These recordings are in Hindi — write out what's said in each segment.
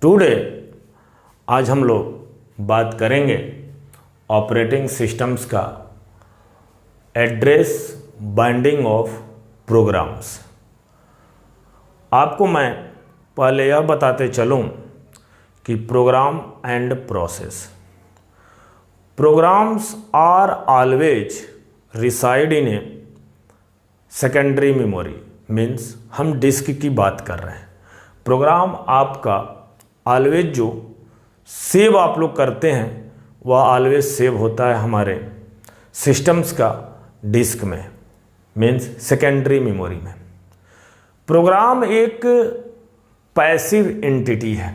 टुडे आज हम लोग बात करेंगे ऑपरेटिंग सिस्टम्स का एड्रेस बाइंडिंग ऑफ प्रोग्राम्स। आपको मैं पहले यह बताते चलूं कि program and process. Programs are always reside in a secondary memory, means हम डिस्क की बात कर रहे हैं। प्रोग्राम आपका ऑलवेज जो सेव आप लोग करते हैं वह ऑलवेज सेव होता है हमारे सिस्टम्स का डिस्क में, मीन्स सेकेंडरी मेमोरी में। प्रोग्राम एक पैसिव एंटिटी है।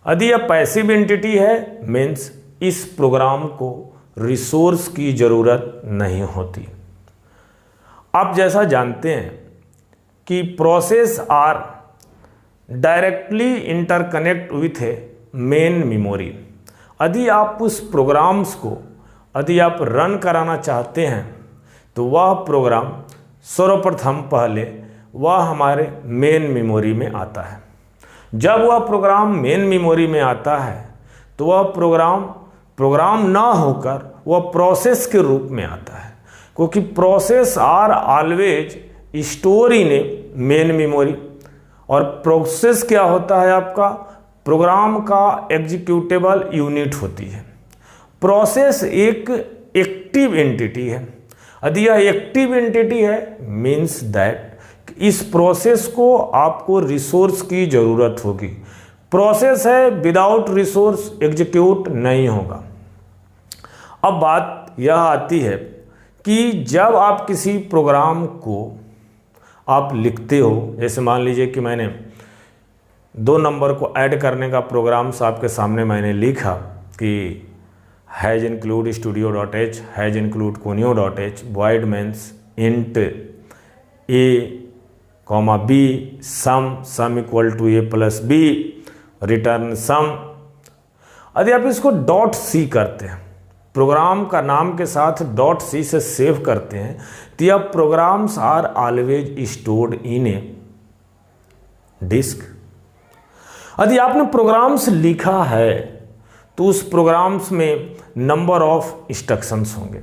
यदि यह पैसिव एंटिटी है मीन्स इस प्रोग्राम को रिसोर्स की ज़रूरत नहीं होती। आप जैसा जानते हैं कि process are directly interconnect with a main memory. यदि आप उस प्रोग्राम्स को यदि आप रन कराना चाहते हैं तो वह प्रोग्राम सर्वप्रथम पहले वह हमारे मेन मेमोरी में आता है। जब वह प्रोग्राम मेन मेमोरी में आता है तो वह प्रोग्राम ना होकर वह प्रोसेस के रूप में आता है, क्योंकि process are always store in a main memory. और प्रोसेस क्या होता है? आपका प्रोग्राम का एग्जीक्यूटेबल यूनिट होती है। प्रोसेस एक एक्टिव एंटिटी है। यदि यह एक्टिव एंटिटी है मीन्स दैट इस प्रोसेस को आपको रिसोर्स की ज़रूरत होगी। प्रोसेस है विदाउट रिसोर्स एग्जीक्यूट नहीं होगा। अब बात यह आती है कि जब आप किसी प्रोग्राम को आप लिखते हो, जैसे मान लीजिए कि मैंने 2 नंबर को ऐड करने का प्रोग्राम्स आपके सामने मैंने लिखा कि hash include studio.h, hash include conio.h, void means int a, b, sum equal to a plus b, return sum. यदि आप इसको .c करते हैं, प्रोग्राम का नाम के साथ .c से सेव करते हैं तो यह programs are always stored in a disk. यदि आपने प्रोग्राम्स लिखा है तो उस प्रोग्राम्स में नंबर ऑफ इंस्ट्रक्शंस होंगे,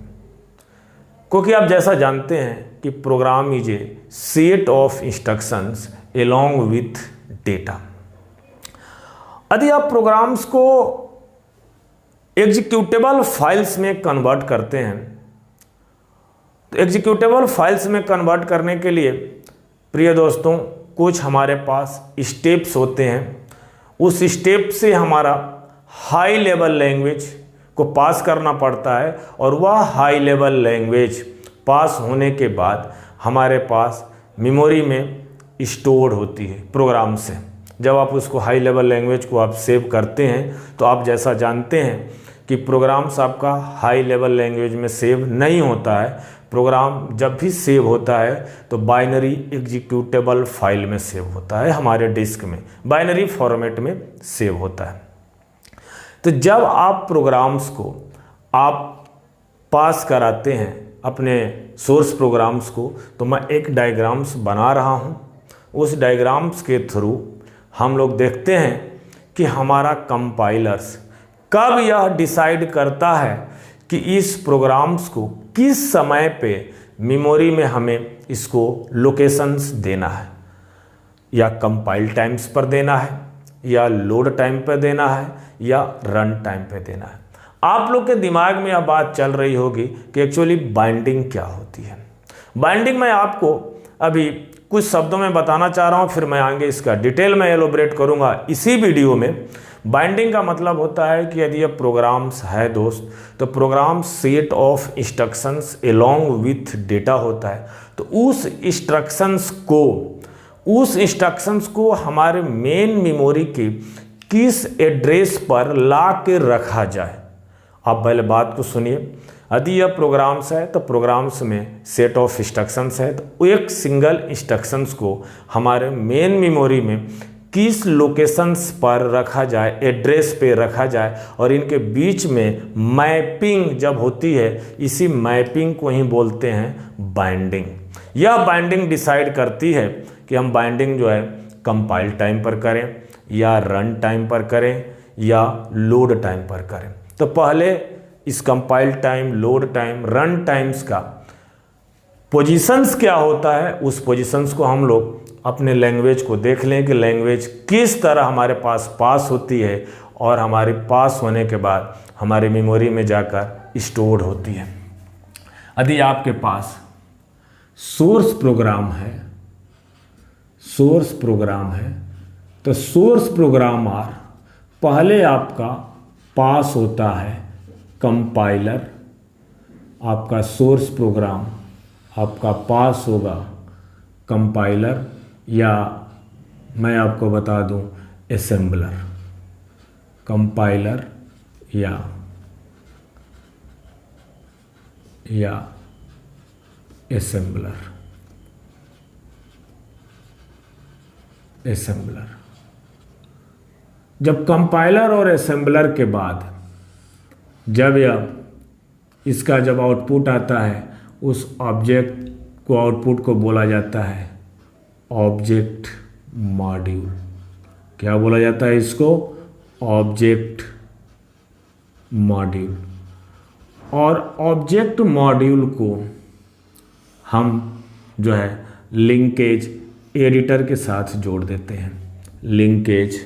क्योंकि आप जैसा जानते हैं कि program is a set of instructions along with data. यदि आप प्रोग्राम्स को एग्जीक्यूटेबल फाइल्स में कन्वर्ट करते हैं तो एग्जीक्यूटेबल फाइल्स में कन्वर्ट करने के लिए प्रिय दोस्तों कुछ हमारे पास स्टेप्स होते हैं। उस स्टेप से हमारा हाई लेवल लैंग्वेज को पास करना पड़ता है और वह हाई लेवल लैंग्वेज पास होने के बाद हमारे पास मेमोरी में स्टोर होती है प्रोग्राम से। जब आप उसको हाई लेवल लैंग्वेज को आप सेव करते हैं तो आप जैसा जानते हैं कि प्रोग्राम्स आपका हाई लेवल लैंग्वेज में सेव नहीं होता है। प्रोग्राम जब भी सेव होता है तो बाइनरी एग्जीक्यूटेबल फाइल में सेव होता है, हमारे डिस्क में बाइनरी फॉर्मेट में सेव होता है। तो जब आप प्रोग्राम्स को आप पास कराते हैं अपने सोर्स प्रोग्राम्स को, तो मैं एक डायग्राम्स बना रहा हूँ। उस डायग्राम्स के थ्रू हम लोग देखते हैं कि हमारा कंपाइलर्स कब यह डिसाइड करता है कि इस प्रोग्राम्स को किस समय पे मेमोरी में हमें इसको लोकेशंस देना है, या कंपाइल टाइम्स पर देना है, या लोड टाइम पर देना है, या रन टाइम पे देना है। आप लोग के दिमाग में यह बात चल रही होगी कि एक्चुअली बाइंडिंग क्या होती है। बाइंडिंग मैं आपको अभी कुछ शब्दों में बताना चाह रहा हूँ, फिर मैं आगे इसका डिटेल में एलोबरेट करूँगा इसी वीडियो में। बाइंडिंग का मतलब होता है कि यदि यह प्रोग्राम्स है दोस्त तो program set of instructions along with data होता है। तो उस इंस्ट्रक्शंस को हमारे मेन मेमोरी के किस एड्रेस पर ला के रखा जाए। आप पहले बात को सुनिए। यदि यह प्रोग्राम्स है तो प्रोग्राम्स में सेट ऑफ इंस्ट्रक्शंस है तो एक सिंगल इंस्ट्रक्शंस को हमारे मेन मेमोरी में किस लोकेशंस पर रखा जाए, एड्रेस पे रखा जाए, और इनके बीच में मैपिंग जब होती है, इसी मैपिंग को ही बोलते हैं बाइंडिंग। यह बाइंडिंग डिसाइड करती है कि हम बाइंडिंग जो है कंपाइल टाइम पर करें या रन टाइम पर करें या लोड टाइम पर करें। तो पहले इस compile time, load time, run times का पोजीशंस क्या होता है, उस पोजीशंस को हम लोग अपने लैंग्वेज को देख लें कि लैंग्वेज किस तरह हमारे पास होती है और हमारे पास होने के बाद हमारे मेमोरी में जाकर स्टोर होती है। यदि आपके पास सोर्स प्रोग्राम है तो सोर्स प्रोग्राम पहले आपका पास होता है कंपाइलर, आपका सोर्स प्रोग्राम आपका पास होगा कंपाइलर, या मैं आपको बता दूं असेंबलर, कंपाइलर या असेंबलर। जब कंपाइलर और असेंबलर के बाद जब इसका जब आउटपुट आता है, उस ऑब्जेक्ट को आउटपुट को बोला जाता है ऑब्जेक्ट मॉड्यूल। क्या बोला जाता है इसको? Object module. और ऑब्जेक्ट मॉड्यूल को हम जो है लिंकेज एडिटर के साथ जोड़ देते हैं। Linkage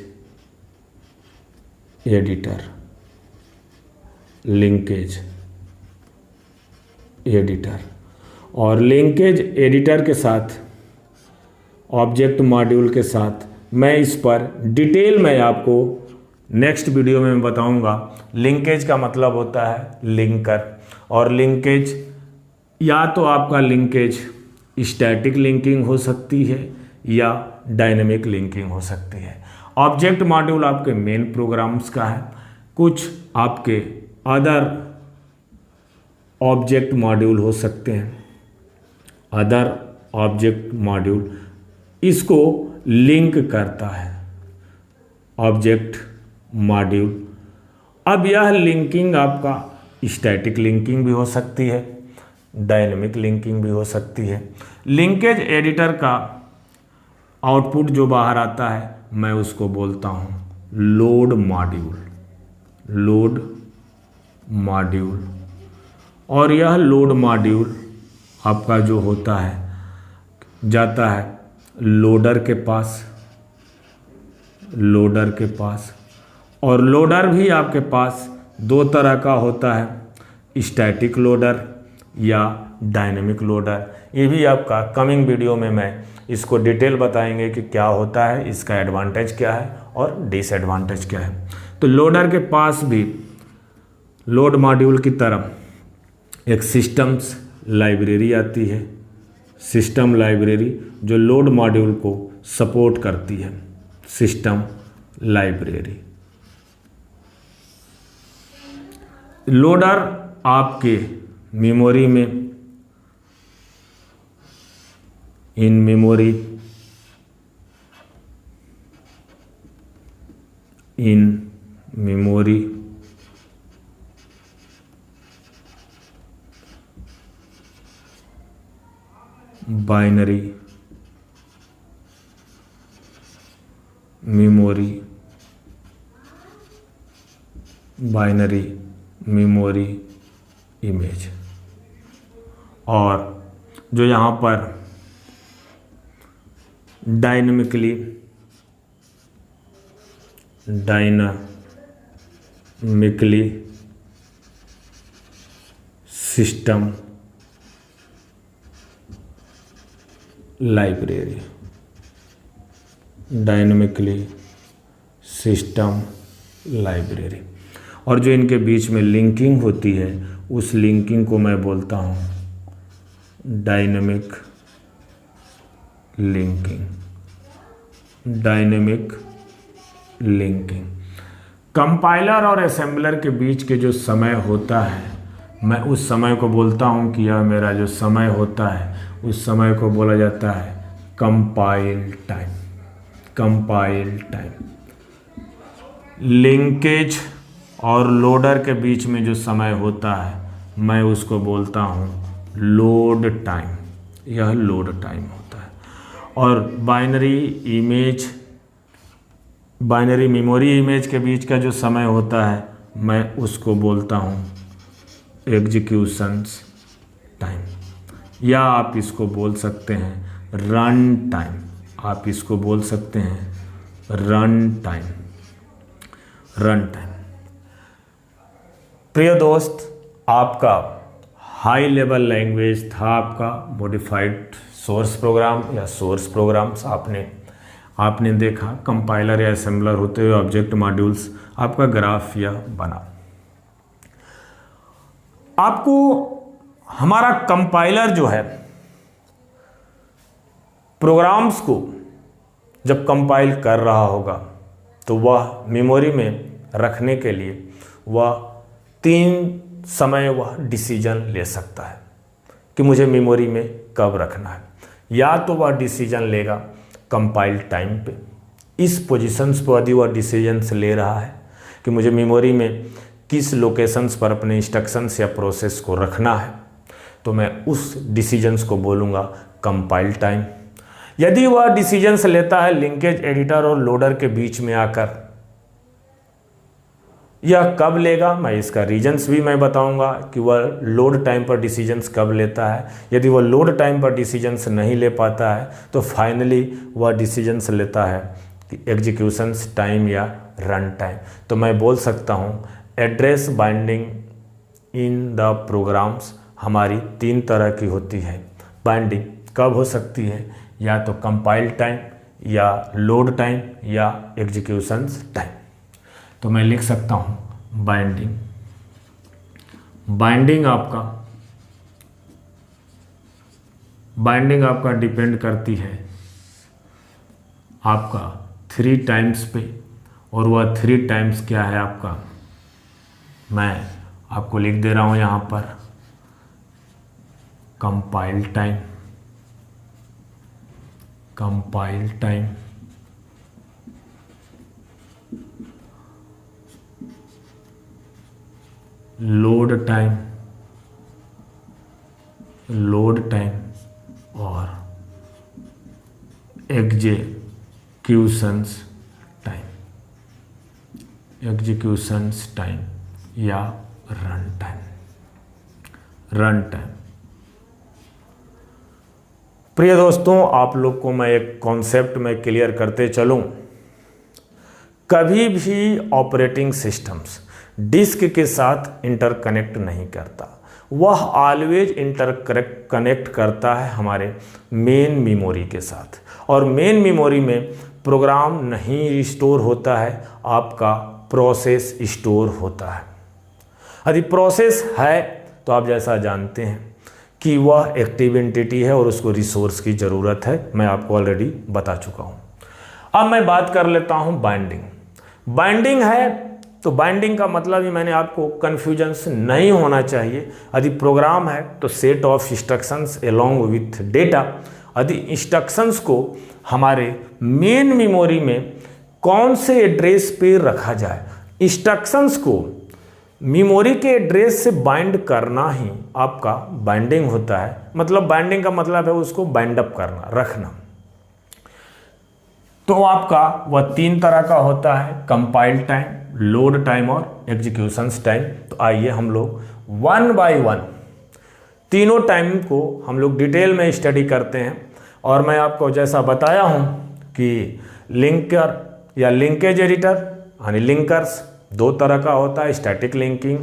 editor, linkage editor. और लिंकेज एडिटर के साथ ऑब्जेक्ट मॉड्यूल के साथ मैं इस पर डिटेल में आपको नेक्स्ट वीडियो में बताऊंगा। लिंकेज का मतलब होता है लिंकर, और लिंकेज या तो आपका लिंकेज स्टैटिक लिंकिंग हो सकती है या डायनेमिक लिंकिंग हो सकती है। ऑब्जेक्ट मॉड्यूल आपके मेन प्रोग्राम्स का है, कुछ आपके अदर ऑब्जेक्ट मॉड्यूल हो सकते हैं। अदर ऑब्जेक्ट मॉड्यूल इसको लिंक करता है ऑब्जेक्ट मॉड्यूल। अब यह लिंकिंग आपका स्टैटिक लिंकिंग भी हो सकती है, डायनेमिक लिंकिंग भी हो सकती है। लिंकेज एडिटर का आउटपुट जो बाहर आता है मैं उसको बोलता हूँ लोड मॉड्यूल, लोड मॉड्यूल। और यह लोड मॉड्यूल आपका जो होता है जाता है लोडर के पास, लोडर के पास। और लोडर भी आपके पास दो तरह का होता है, स्टैटिक लोडर या डायनेमिक लोडर। ये भी आपका कमिंग वीडियो में मैं इसको डिटेल बताएंगे कि क्या होता है, इसका एडवांटेज क्या है और डिसएडवांटेज क्या है। तो लोडर के पास भी लोड मॉड्यूल की तरह एक सिस्टम्स लाइब्रेरी आती है, सिस्टम लाइब्रेरी जो लोड मॉड्यूल को सपोर्ट करती है, सिस्टम लाइब्रेरी। लोडर आपके मेमोरी में in memory binary memory image. और जो यहाँ पर dynamically system library, dynamically system library. और जो इनके बीच में लिंकिंग होती है उस लिंकिंग को मैं बोलता हूँ dynamic linking, dynamic linking. Compiler और असेंबलर के बीच के जो समय होता है मैं उस समय को बोलता हूँ कि यह मेरा जो समय होता है उस समय को बोला जाता है compile time, compile time. Linkage और लोडर के बीच में जो समय होता है मैं उसको बोलता हूँ लोड टाइम, यह लोड टाइम होता है। और binary image binary memory image के बीच का जो समय होता है मैं उसको बोलता हूँ एग्जीक्यूशंस टाइम, या आप इसको बोल सकते हैं रन टाइम। आप इसको बोल सकते हैं रन टाइम। प्रिय दोस्त, आपका हाई लेवल लैंग्वेज था आपका मॉडिफाइड सोर्स प्रोग्राम या सोर्स प्रोग्राम्स। आपने देखा कंपाइलर या असेंबलर होते हुए ऑब्जेक्ट मॉड्यूल्स, आपका ग्राफ या बना। आपको हमारा कंपाइलर जो है प्रोग्राम्स को जब कंपाइल कर रहा होगा तो वह मेमोरी में रखने के लिए वह 3 समय वह डिसीजन ले सकता है कि मुझे मेमोरी में कब रखना है। या तो वह डिसीजन लेगा कंपाइल टाइम पे, इस पोजीशंस पर यदि वह डिसीजंस ले रहा है कि मुझे मेमोरी में किस लोकेशंस पर अपने इंस्ट्रक्शंस या प्रोसेस को रखना है, तो मैं उस डिसीजंस को बोलूँगा कंपाइल टाइम। यदि वह डिसीजंस लेता है लिंकेज एडिटर और लोडर के बीच में आकर, यह कब लेगा मैं इसका रीजंस भी मैं बताऊंगा कि वह लोड टाइम पर डिसीजंस कब लेता है। यदि वह लोड टाइम पर डिसीजंस नहीं ले पाता है तो फाइनली वह डिसीजंस लेता है कि एग्जीक्यूशंस टाइम या रन टाइम। तो मैं बोल सकता हूँ address binding in the programs हमारी 3 तरह की होती है। बाइंडिंग कब हो सकती है, या तो कंपाइल टाइम या लोड टाइम या एग्जीक्यूशंस टाइम। तो मैं लिख सकता हूँ बाइंडिंग आपका डिपेंड करती है आपका 3 टाइम्स पे, और वह 3 टाइम्स क्या है आपका, मैं आपको लिख दे रहा हूँ यहाँ पर कंपाइल टाइम, लोड टाइम और एग्जीक्यूशंस टाइम या रन टाइम। प्रिय दोस्तों, आप लोग को मैं एक कॉन्सेप्ट में क्लियर करते चलूं। कभी भी ऑपरेटिंग सिस्टम्स डिस्क के साथ इंटरकनेक्ट नहीं करता, वह ऑलवेज इंटरकनेक्ट करता है हमारे मेन मेमोरी के साथ। और मेन मेमोरी में प्रोग्राम नहीं स्टोर होता है, आपका प्रोसेस स्टोर होता है। यदि प्रोसेस है तो आप जैसा जानते हैं कि वह एक्टिव एंटिटी है और उसको रिसोर्स की ज़रूरत है, मैं आपको ऑलरेडी बता चुका हूँ। अब मैं बात कर लेता हूँ बाइंडिंग है तो बाइंडिंग का मतलब ही मैंने आपको कन्फ्यूजन्स नहीं होना चाहिए। यदि प्रोग्राम है तो set of instructions along with data. यदि इंस्ट्रक्शंस को हमारे मेन मेमोरी में कौन से एड्रेस पे रखा जाए, इंस्ट्रक्शंस को मेमोरी के एड्रेस से बाइंड करना ही आपका बाइंडिंग होता है। मतलब बाइंडिंग का मतलब है उसको बाइंड अप करना, रखना। तो आपका वह 3 तरह का होता है, कंपाइल टाइम, लोड टाइम और एग्जीक्यूशंस टाइम। तो आइए हम लोग 1 बाय 1 तीनों टाइम को हम लोग डिटेल में स्टडी करते हैं। और मैं आपको जैसा बताया हूँ कि लिंकर या लिंकेज एडिटर यानी लिंकर्स 2 तरह का होता है, स्टैटिक लिंकिंग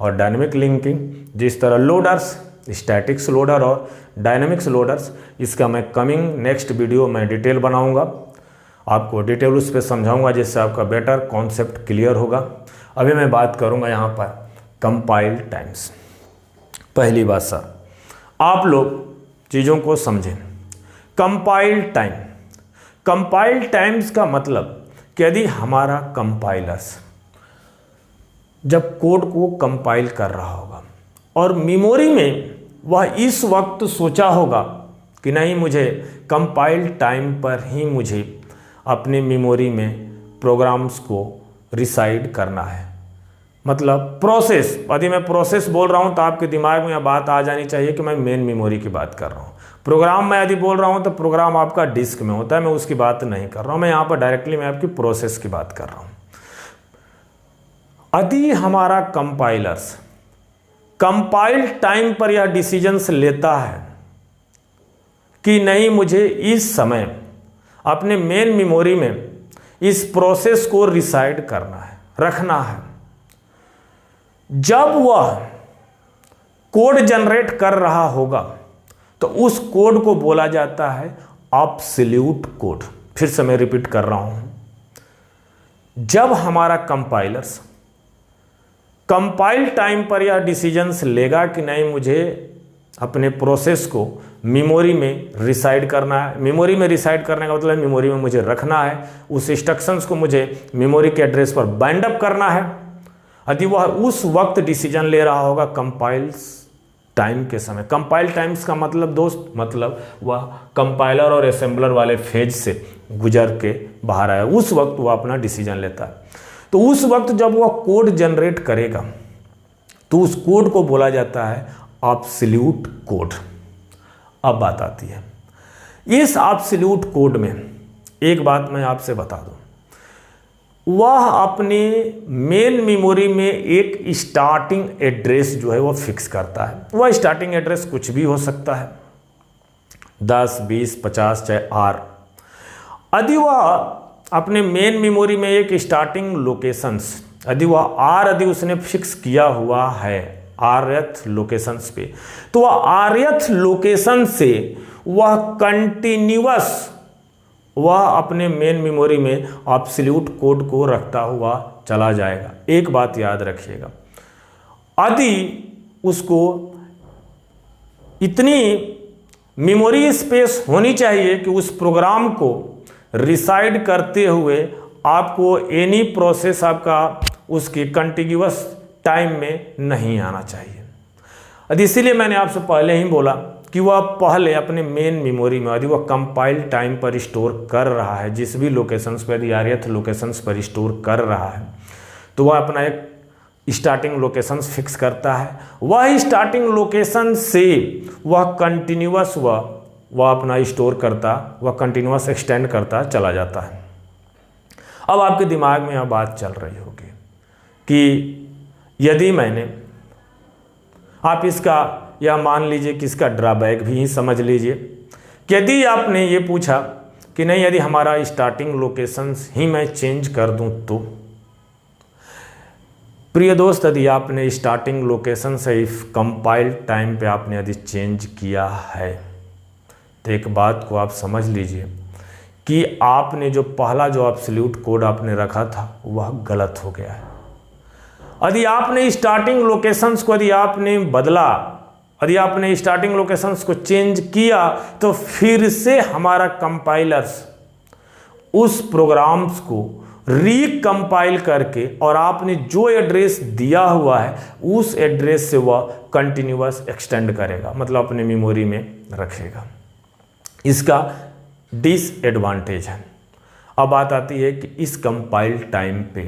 और डायनेमिक लिंकिंग। जिस तरह लोडर्स, स्टैटिक्स लोडर और डायनेमिक्स लोडर्स, इसका मैं कमिंग नेक्स्ट वीडियो में डिटेल बनाऊंगा, आपको डिटेल उस पर समझाऊंगा जिससे आपका बेटर कॉन्सेप्ट क्लियर होगा। अभी मैं बात करूंगा यहाँ पर कंपाइल टाइम्स। पहली बात सर, आप लोग चीज़ों को समझें। कंपाइल टाइम्स का मतलब कि यदि हमारा कंपाइलर्स जब कोड को कंपाइल कर रहा होगा और मेमोरी में वह इस वक्त सोचा होगा कि नहीं, मुझे कंपाइल टाइम पर ही मुझे अपने मेमोरी में प्रोग्राम्स को रिसाइड करना है। मतलब प्रोसेस, यदि मैं प्रोसेस बोल रहा हूँ तो आपके दिमाग में यह बात आ जानी चाहिए कि मैं मेन मेमोरी की बात कर रहा हूँ। प्रोग्राम मैं यदि बोल रहा हूँ तो प्रोग्राम आपका डिस्क में होता है, मैं उसकी बात नहीं कर रहा हूँ, मैं यहाँ पर डायरेक्टली मैं आपकी प्रोसेस की बात कर रहा हूँ। यदि हमारा कंपाइलर्स कंपाइल टाइम पर यह डिसीजंस लेता है कि नहीं मुझे इस समय अपने मेन मेमोरी में इस प्रोसेस को रिसाइड करना है, रखना है, जब वह कोड जनरेट कर रहा होगा तो उस कोड को बोला जाता है एब्सोल्यूट कोड। फिर से मैं रिपीट कर रहा हूं, जब हमारा कंपाइलर्स कंपाइल टाइम पर यह डिसीजंस लेगा कि नहीं मुझे अपने प्रोसेस को मेमोरी में रिसाइड करना है, मेमोरी में रिसाइड करने का मतलब मेमोरी में मुझे रखना है, उस इंस्ट्रक्शंस को मुझे मेमोरी के एड्रेस पर बाइंड अप करना है, यदि वह उस वक्त डिसीजन ले रहा होगा कंपाइल्स टाइम के समय। कंपाइल टाइम्स का मतलब दोस्त, मतलब वह कंपाइलर और असेंबलर वाले फेज से गुजर के बाहर आया, उस वक्त वह अपना डिसीजन लेता है। तो उस वक्त जब वह कोड जनरेट करेगा तो उस कोड को बोला जाता है एब्सोल्यूट कोड। अब बात आती है, इस एब्सोल्यूट कोड में एक बात मैं आपसे बता दूं, वह अपने मेन मेमोरी में एक स्टार्टिंग एड्रेस जो है वह फिक्स करता है। वह स्टार्टिंग एड्रेस कुछ भी हो सकता है, 10, 20, 50 चाहे आर। यदि वह अपने मेन मेमोरी में एक स्टार्टिंग लोकेशंस, यदि वह आर यदि उसने फिक्स किया हुआ है rth लोकेशंस पे, तो वह rth लोकेशन से वह कंटिन्यूअस वह अपने मेन मेमोरी में एब्सोल्यूट कोड को रखता हुआ चला जाएगा। एक बात याद रखिएगा, यदि उसको इतनी मेमोरी स्पेस होनी चाहिए कि उस प्रोग्राम को रिसाइड करते हुए आपको एनी प्रोसेस आपका उसकी कंटिन्यूअस टाइम में नहीं आना चाहिए। यदि इसीलिए मैंने आपसे पहले ही बोला कि वह पहले अपने मेन मेमोरी में यदि वह कंपाइल टाइम पर स्टोर कर रहा है, जिस भी लोकेशंस पर, यदि rth लोकेशंस पर स्टोर कर रहा है, तो वह अपना एक स्टार्टिंग लोकेशंस फिक्स करता है। वह स्टार्टिंग लोकेशन से वह कंटिन्यूअस वह अपना स्टोर करता, वह कंटिन्यूअस एक्सटेंड करता चला जाता है। अब आपके दिमाग में यह बात चल रही होगी कि यदि मैंने, आप इसका या मान लीजिए कि इसका ड्रॉबैक भी समझ लीजिए कि यदि आपने ये पूछा कि नहीं यदि हमारा स्टार्टिंग लोकेशंस ही मैं चेंज कर दूं तो, प्रिय दोस्त, यदि आपने स्टार्टिंग लोकेशन से इफ कंपाइल टाइम पे आपने यदि चेंज किया है तो एक बात को आप समझ लीजिए कि आपने जो पहला जो एब्सोल्यूट कोड आपने रखा था वह गलत हो गया है। यदि आपने स्टार्टिंग लोकेशंस को यदि आपने बदला, यदि आपने स्टार्टिंग लोकेशंस को चेंज किया, तो फिर से हमारा कंपाइलर्स उस प्रोग्राम्स को रिकंपाइल करके और आपने जो एड्रेस दिया हुआ है उस एड्रेस से वह कंटिन्यूअस एक्सटेंड करेगा, मतलब अपने मेमोरी में रखेगा। इसका डिसएडवांटेज है। अब बात आती है कि इस कंपाइल टाइम पे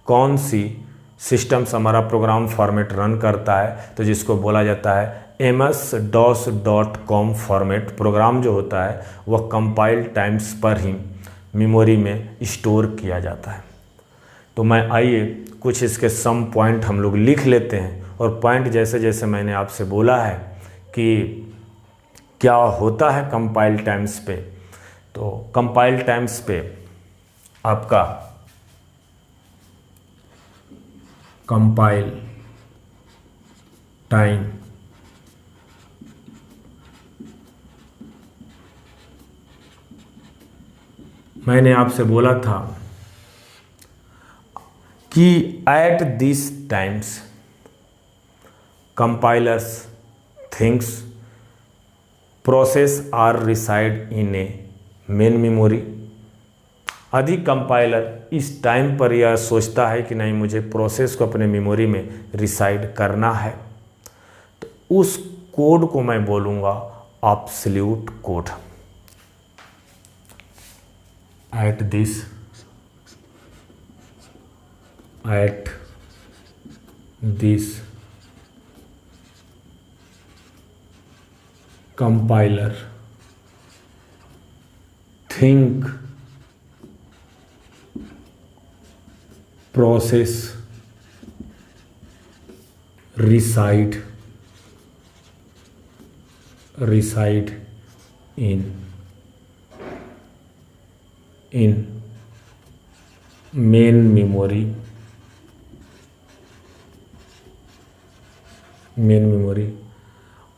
कौन सी सिस्टम्स हमारा प्रोग्राम फॉर्मेट रन करता है, तो जिसको बोला जाता है MS-DOS.com फॉर्मेट। प्रोग्राम जो होता है वह कंपाइल टाइम्स पर ही मेमोरी में स्टोर किया जाता है। तो मैं आइए कुछ इसके सम पॉइंट हम लोग लिख लेते हैं, और पॉइंट जैसे जैसे मैंने आपसे बोला है कि क्या होता है कंपाइल टाइम्स पे, तो कंपाइल टाइम्स पे आपका कंपाइल टाइम मैंने आपसे बोला था कि at this times compilers things process are reside in a main memory. यदि कंपाइलर इस टाइम पर यह सोचता है कि नहीं मुझे प्रोसेस को अपने मेमोरी में रिसाइड करना है, तो उस कोड को मैं बोलूँगा absolute code. At this compiler think process reside in main memory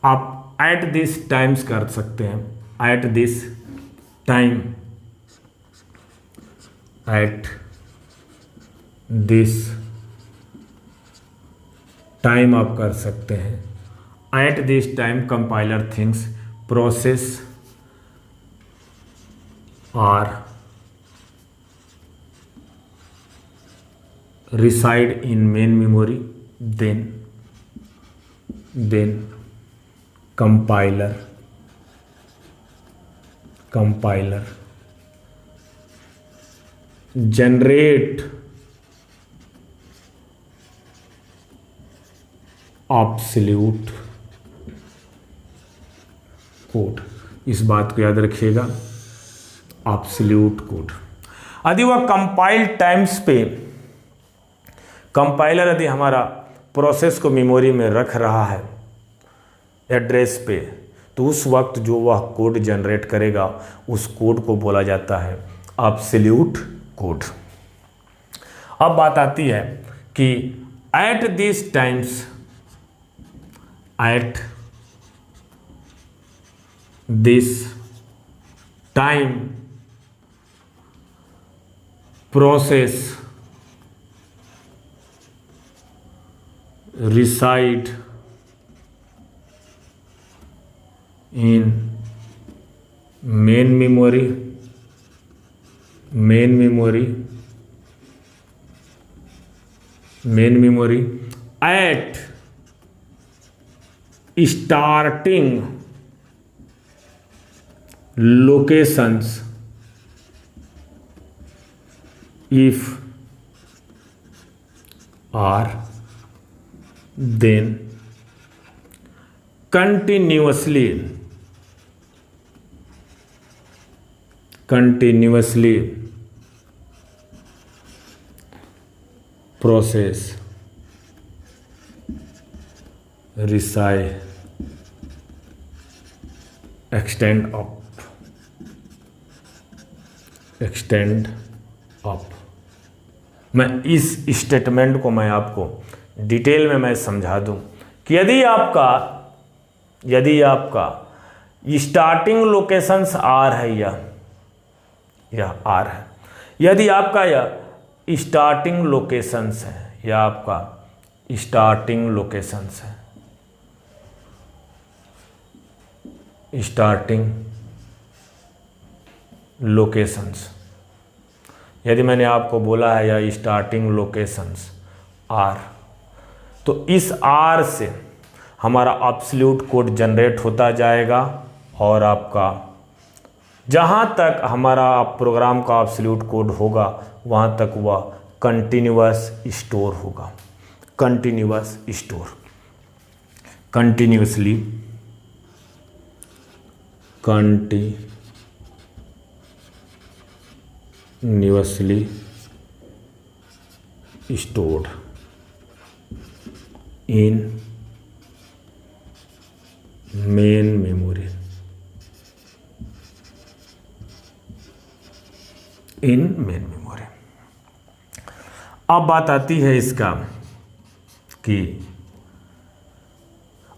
आप एट दिस टाइम्स कर सकते हैं, at this time, at this time आप कर सकते हैं। At this time compiler things process are reside in main memory, then compiler generate absolute code. इस बात को याद रखिएगा, एब्सोल्यूट कोड। यदि वह कंपाइल टाइम्स पे कंपाइलर यदि हमारा प्रोसेस को मेमोरी में रख रहा है एड्रेस पे, तो उस वक्त जो वह कोड जनरेट करेगा उस कोड को बोला जाता है एब्सोल्यूट कोड। अब बात आती है कि at this times, eight this time process reside in main memory at starting locations if are then continuously process reside extend up। मैं इस स्टेटमेंट को मैं आपको डिटेल में मैं समझा दूं कि यदि आपका स्टार्टिंग लोकेशंस आर है यह आर है, यदि आपका यह स्टार्टिंग लोकेशंस है, या आपका स्टार्टिंग लोकेशंस है, स्टार्टिंग लोकेशंस, यदि मैंने आपको बोला है या स्टार्टिंग लोकेशंस आर, तो इस आर से हमारा एब्सोल्यूट कोड जनरेट होता जाएगा और आपका जहाँ तक हमारा प्रोग्राम का एब्सोल्यूट कोड होगा वहाँ तक वह कंटिन्यूअस स्टोर होगा, continuous store, continuously stored in main memory, अब बात आती है इसका कि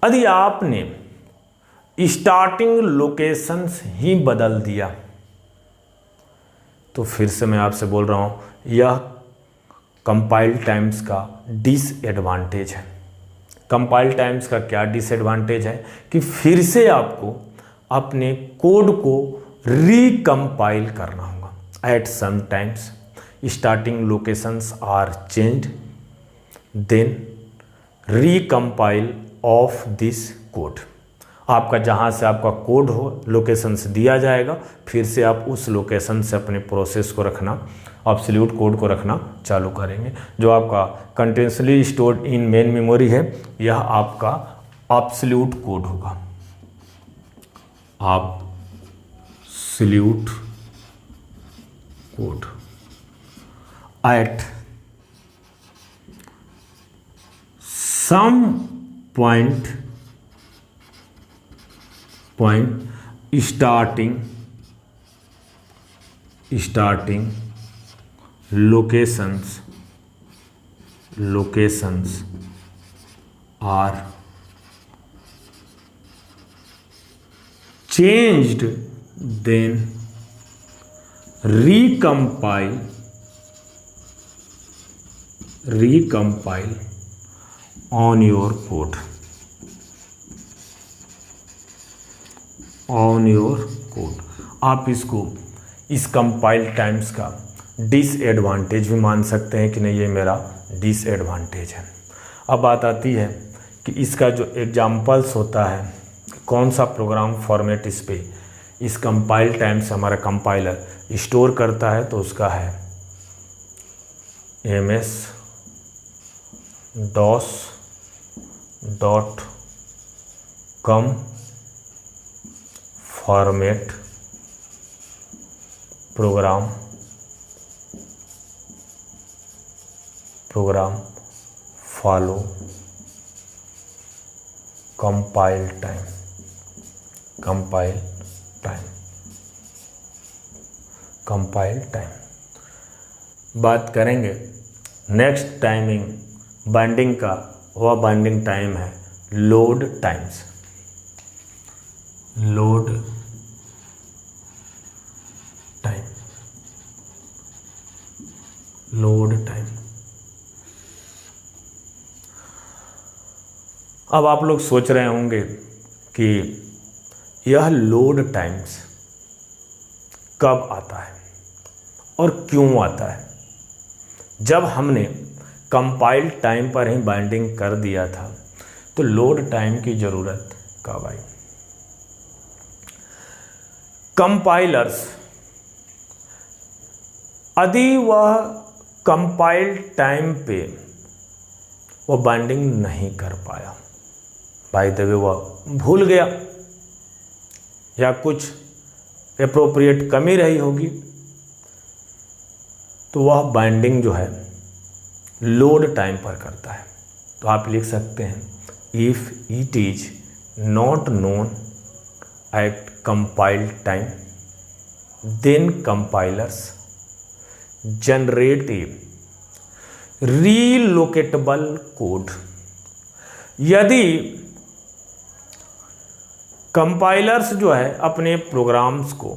यदि आपने स्टार्टिंग लोकेशंस ही बदल दिया, तो फिर से मैं आपसे बोल रहा हूं, यह कंपाइल टाइम्स का डिसएडवांटेज है। कंपाइल टाइम्स का क्या डिसएडवांटेज है कि फिर से आपको अपने कोड को रिकम्पाइल करना होगा। At some times starting locations are changed, then recompile of this code. आपका जहाँ से आपका कोड हो लोकेशंस दिया जाएगा, फिर से आप उस लोकेशन से अपने प्रोसेस को रखना, एब्सोल्यूट कोड को रखना चालू करेंगे। जो आपका continuously stored in main memory है, यह आपका एब्सोल्यूट कोड होगा, absolute code at some point starting locations are changed, then recompile on your code आप इसको इस कंपाइल टाइम्स का डिसएडवांटेज भी मान सकते हैं कि नहीं, ये मेरा डिसएडवांटेज है। अब बात आती है कि इसका जो एग्जाम्पल्स होता है, कौन सा प्रोग्राम फॉर्मेट इस पे इस कंपाइल टाइम से हमारा कंपाइलर स्टोर करता है, तो उसका है MS-DOS.com format programme follow compile time बात करेंगे नेक्स्ट टाइमिंग बाइंडिंग का। वह बाइंडिंग टाइम है लोड टाइम। अब आप लोग सोच रहे होंगे कि यह लोड टाइम्स कब आता है और क्यों आता है। जब हमने कंपाइल टाइम पर ही बाइंडिंग कर दिया था तो लोड टाइम की ज़रूरत कब आई। कंपाइलर्स यदि वह कंपाइल टाइम पे वो बाइंडिंग नहीं कर पाया, बाय द वे वह भूल गया या कुछ एप्रोप्रिएट कमी रही होगी, तो वह बाइंडिंग जो है लोड टाइम पर करता है। तो आप लिख सकते हैं if it is not known at compile time then compilers generate a relocatable code. यदि कंपाइलर्स जो है अपने प्रोग्राम्स को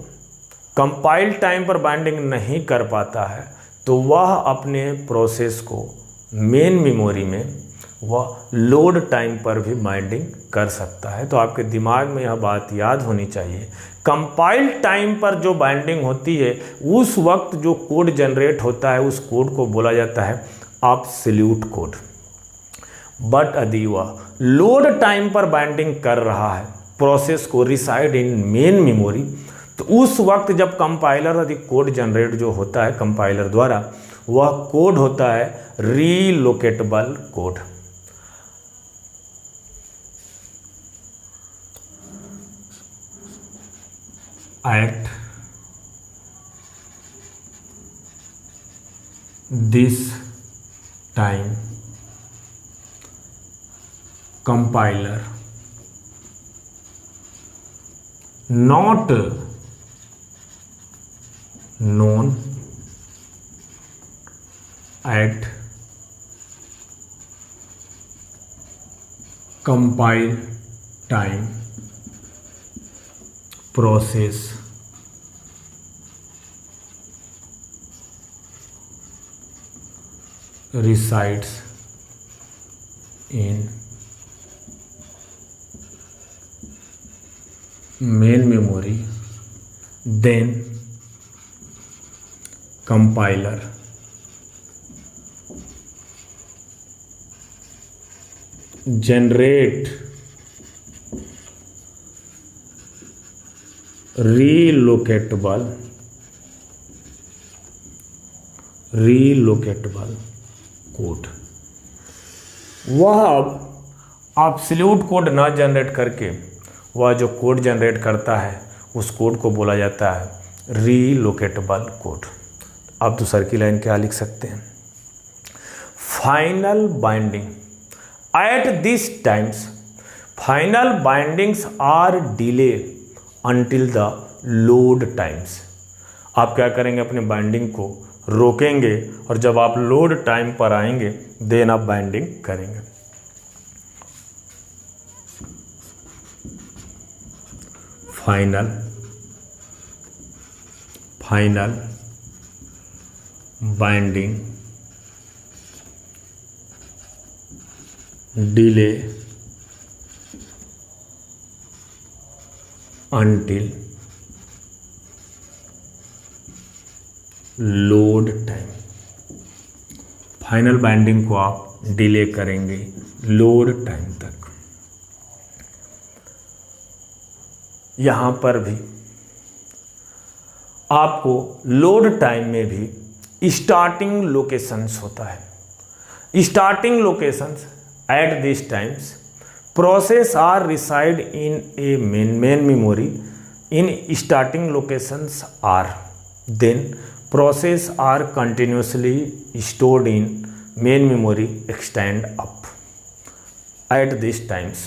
कंपाइल टाइम पर बाइंडिंग नहीं कर पाता है तो वह अपने प्रोसेस को मेन मेमोरी में वह लोड टाइम पर भी बाइंडिंग कर सकता है। तो आपके दिमाग में यह बात याद होनी चाहिए, कंपाइल टाइम पर जो बाइंडिंग होती है उस वक्त जो कोड जनरेट होता है उस कोड को बोला जाता है एब्सोल्यूट कोड। बट यदि वह लोड टाइम पर बाइंडिंग कर रहा है प्रोसेस को रिसाइड इन मेन मेमोरी, तो उस वक्त जब कंपाइलर यदि कोड जनरेट जो होता है कंपाइलर द्वारा, वह कोड होता है relocatable code. At this time compiler not known at compile time process resides in main memory, then compiler generate relocatable code. वह अब एब्सोल्यूट कोड ना जनरेट करके वह जो कोड जनरेट करता है उस कोड को बोला जाता है रीलोकेटेबल कोड। अब दूसर की लाइन क्या लिख सकते हैं, final binding at this times final bindings are delay until the load times. आप क्या करेंगे, अपने बाइंडिंग को रोकेंगे और जब आप लोड टाइम पर आएंगे देन आप बाइंडिंग करेंगे। Final binding delay until load time. Final binding को आप डिले करेंगे लोड टाइम तक। यहाँ पर भी आपको लोड टाइम में भी स्टार्टिंग लोकेशंस होता है। Starting locations at this times process are reside in a main memory in starting locations are then process are continuously stored in main memory extend up at these times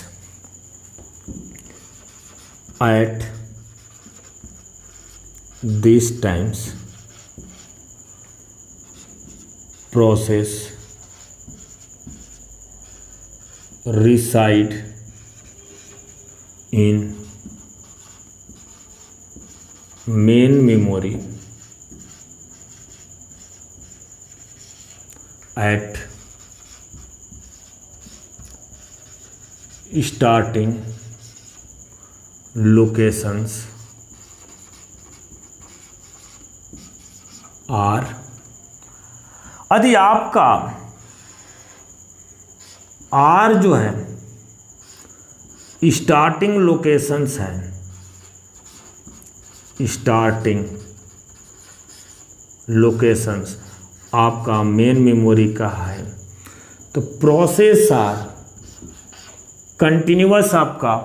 process reside in main memory at starting locations are। यदि आपका आर जो है स्टार्टिंग लोकेशंस है, स्टार्टिंग लोकेशंस आपका मेन मेमोरी का है, तो प्रोसेस आर कंटिन्यूअस आपका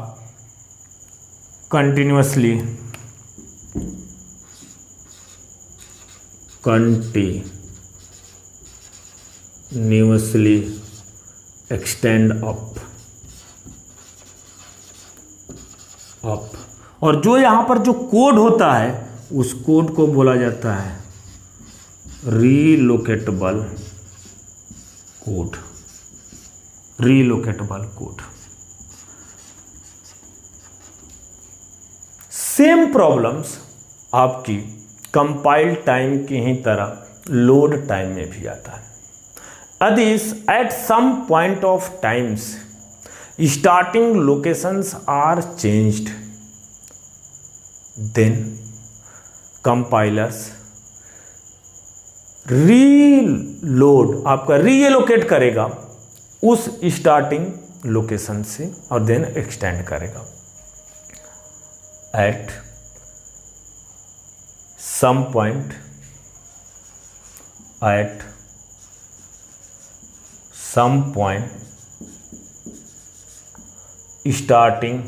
कंटिन्यूअसली एक्सटेंड अप और जो यहाँ पर जो कोड होता है उस कोड को बोला जाता है relocatable code. Relocatable code. Same problems आपकी कंपाइल टाइम की ही तरह लोड टाइम में भी आता है। यदि at some point of times starting locations are changed then compilers reload आपका रीएलोकेट करेगा उस स्टार्टिंग लोकेशन से और देन एक्सटेंड करेगा at some point starting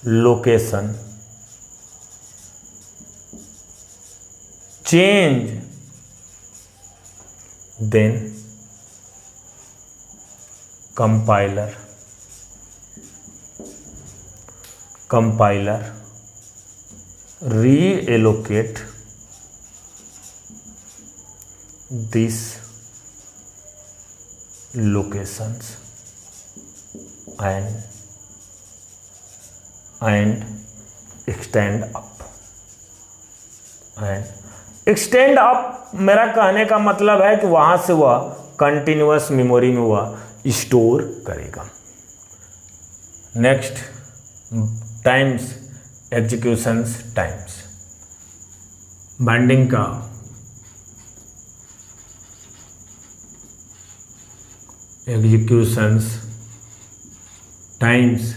location change then compiler reallocate these locations and extend up and extend up मेरा कहने का मतलब है कि वहां से वह कंटिन्यूअस मेमोरी में वह स्टोर करेगा। Next times executions times. Binding का एग्जीक्यूशंस टाइम्स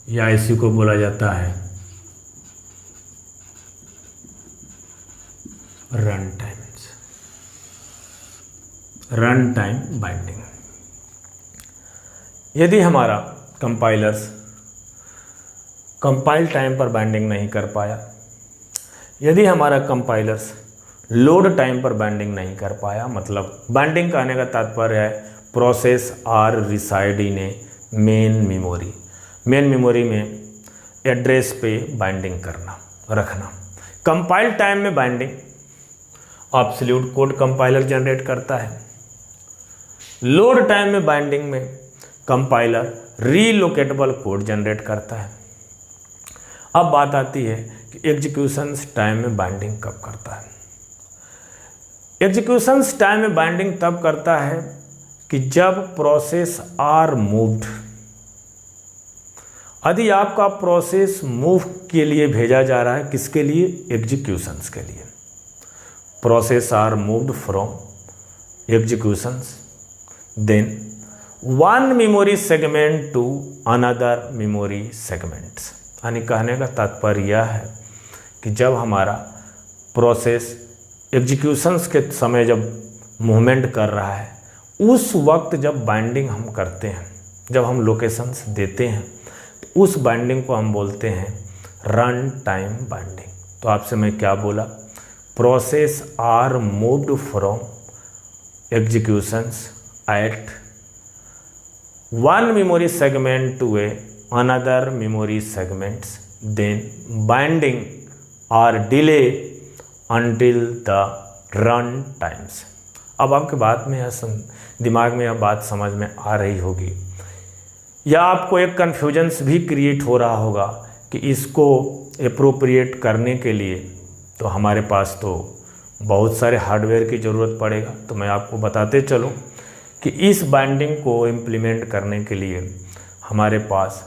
या इसी को बोला जाता है run times. Run time binding. यदि हमारा कंपाइलर्स कंपाइल टाइम पर बाइंडिंग नहीं कर पाया, यदि हमारा कंपाइलर्स लोड टाइम पर बाइंडिंग नहीं कर पाया, मतलब बाइंडिंग कहने का तात्पर्य है process are reside in a main memory, main memory में एड्रेस पे बाइंडिंग करना, रखना। कंपाइल टाइम में binding absolute code compiler generate करता है। लोड टाइम में बाइंडिंग में कंपाइलर रीलोकेटेबल कोड जनरेट करता है। अब बात आती है कि एग्जीक्यूशंस टाइम में बाइंडिंग कब करता है। एग्जीक्यूशंस टाइम में बाइंडिंग तब करता है कि जब प्रोसेस आर मूव्ड, यदि आपका प्रोसेस मूव के लिए भेजा जा रहा है, किसके लिए? एग्जीक्यूशंस के लिए। Process are moved from executions, then one memory segment to another memory segments. यानी कहने का तात्पर्य यह है कि जब हमारा प्रोसेस एग्जीक्यूशंस के समय जब मूवमेंट कर रहा है, उस वक्त जब बाइंडिंग हम करते हैं, जब हम लोकेशंस देते हैं, तो उस बाइंडिंग को हम बोलते हैं रन टाइम बाइंडिंग। तो आपसे मैं क्या बोला? Process are moved from executions at one memory segment to a another memory segments, then binding are delay until the run times। अब आपके बात में दिमाग में यह बात समझ में आ रही होगी, या आपको एक कन्फ्यूजन्स भी क्रिएट हो रहा होगा कि इसको अप्रोप्रिएट करने के लिए तो हमारे पास तो बहुत सारे हार्डवेयर की ज़रूरत पड़ेगा। तो मैं आपको बताते चलूँ कि इस बाइंडिंग को इम्प्लीमेंट करने के लिए हमारे पास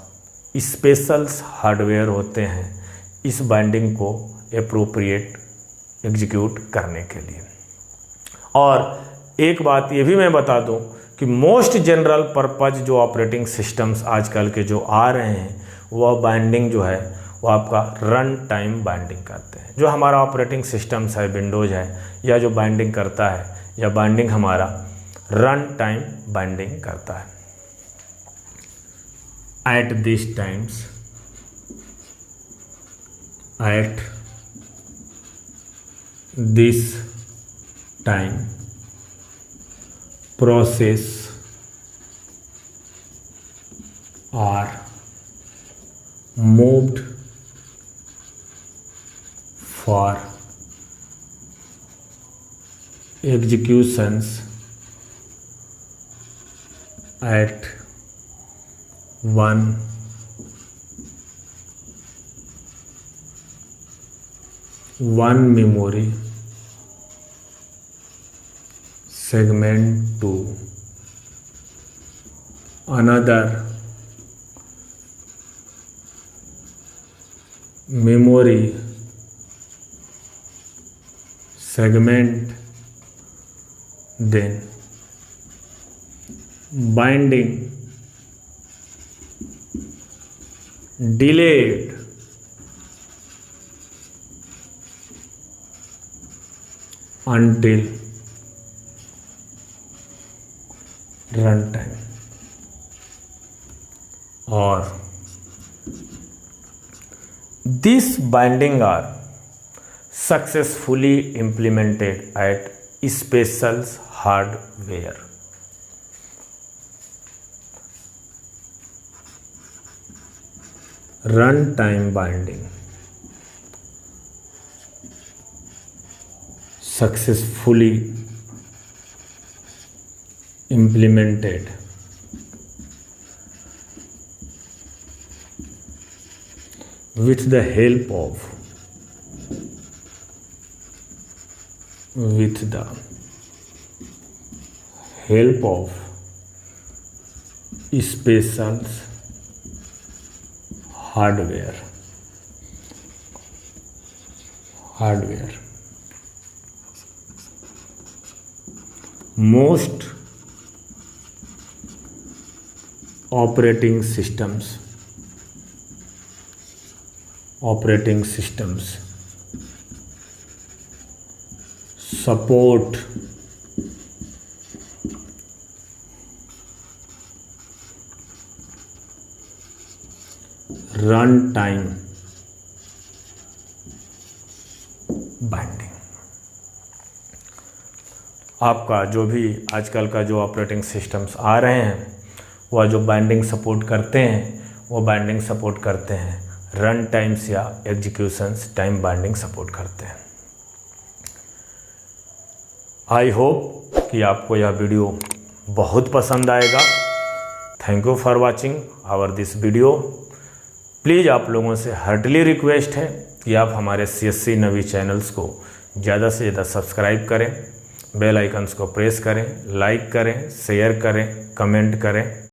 स्पेशल्स हार्डवेयर होते हैं इस बाइंडिंग को अप्रोप्रिएट एग्जीक्यूट करने के लिए। और एक बात ये भी मैं बता दूं कि मोस्ट जनरल पर्पज जो ऑपरेटिंग सिस्टम्स आजकल के जो आ रहे हैं, वह बाइंडिंग जो है वो आपका रन टाइम बाइंडिंग करते हैं। जो हमारा ऑपरेटिंग सिस्टम्स है, विंडोज़ है, या जो बाइंडिंग करता है, या बाइंडिंग हमारा रन टाइम बाइंडिंग करता है। At this times, at this time process are moved for executions at one memory segment to another memory segment, then binding delayed until run time. और this binding are successfully implemented at specials hardware. Run time binding successfully implemented with the help of specials hardware। Most operating systems support run time binding. आपका जो भी आजकल का जो ऑपरेटिंग सिस्टम्स आ रहे हैं वह जो बाइंडिंग सपोर्ट करते हैं वो बाइंडिंग सपोर्ट करते हैं, रन टाइम्स या एग्जीक्यूशंस टाइम बाइंडिंग सपोर्ट करते हैं। आई होप कि आपको यह वीडियो बहुत पसंद आएगा। Thank you for watching our this video. Please आप लोगों से हार्टली रिक्वेस्ट है कि आप हमारे CSC नवी चैनल्स को ज़्यादा से ज़्यादा सब्सक्राइब करें, बेल आइकन्स को प्रेस करें, लाइक करें, शेयर करें, कमेंट करें।